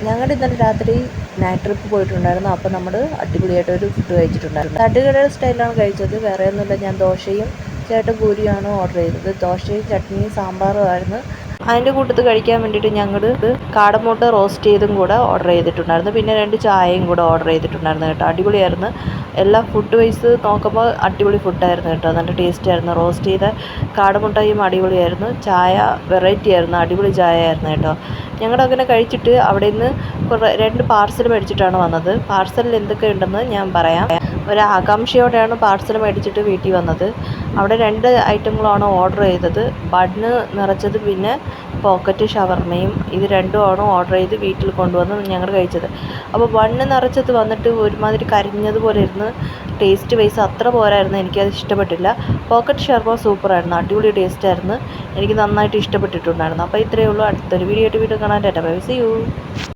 ഞങ്ങൾ ഇന്നലെ രാത്രി നൈറ്റ് ട്രിപ്പ് പോയിട്ടുണ്ടായിരുന്നു. അപ്പോൾ നമ്മൾ അടിപൊളിയായിട്ടൊരു ഫുഡ് കഴിച്ചിട്ടുണ്ടായിരുന്നു. തട്ടുകടയുടെ സ്റ്റൈലാണ് കഴിച്ചത്. വേറെ ഒന്നുമില്ല, ഞാൻ ദോശയും ചേട്ടൻ പൂരിയാണ് ഓർഡർ ചെയ്തത്. ദോശയും ചട്നിയും സാമ്പാറും ആയിരുന്നു. അതിൻ്റെ കൂട്ടത്തിൽ കഴിക്കാൻ വേണ്ടിയിട്ട് ഞങ്ങൾ കാടമുട്ട റോസ്റ്റ് ചെയ്തും കൂടെ ഓർഡർ ചെയ്തിട്ടുണ്ടായിരുന്നു. പിന്നെ 2 ചായയും കൂടെ ഓർഡർ ചെയ്തിട്ടുണ്ടായിരുന്നു കേട്ടോ. അടിപൊളിയായിരുന്നു. എല്ലാ ഫുഡ് വൈസ് നോക്കുമ്പോൾ അടിപൊളി ഫുഡായിരുന്നു കേട്ടോ. നല്ല ടേസ്റ്റ് ആയിരുന്നു. റോസ്റ്റ് ചെയ്ത കാടമുട്ടയും അടിപൊളിയായിരുന്നു. ചായ വെറൈറ്റി ആയിരുന്നു. അടിപൊളി ചായ ആയിരുന്നു കേട്ടോ. ഞങ്ങളങ്ങനെ കഴിച്ചിട്ട് അവിടെ നിന്ന് 2 പാർസൽ മേടിച്ചിട്ടാണ് വന്നത്. പാർസലിൽ എന്തൊക്കെ ഉണ്ടെന്ന് ഞാൻ പറയാം. ഒരു ആകാംക്ഷയോടെയാണ് പാർസൽ മേടിച്ചിട്ട് വീട്ടിൽ വന്നത്. അവിടെ 2 ഐറ്റങ്ങളാണ് ഓർഡർ ചെയ്തത്. ബണ്ണ് നിറച്ചത്, പിന്നെ പോക്കറ്റ് ഷവർമയും. ഇത് രണ്ടുമാണ് ഓർഡർ ചെയ്ത് വീട്ടിൽ കൊണ്ടുവന്ന് ഞങ്ങൾ കഴിച്ചത്. അപ്പോൾ ബണ്ണ് നിറച്ചത് വന്നിട്ട് ഒരുമാതിരി കരിഞ്ഞതുപോലെ ഇരുന്ന് ടേസ്റ്റ് വൈസ് അത്ര പോരായിരുന്നു. എനിക്കത് ഇഷ്ടപ്പെട്ടില്ല. പോക്കറ്റ് ഷവർമ സൂപ്പറായിരുന്നു. അടിപൊളി ടേസ്റ്റായിരുന്നു. എനിക്ക് നന്നായിട്ട് ഇഷ്ടപ്പെട്ടിട്ടുണ്ടായിരുന്നു. അപ്പോൾ ഇത്രയേ ഉള്ളൂ. അടുത്തൊരു വീഡിയോ കാണാൻ. Tata bye, see U.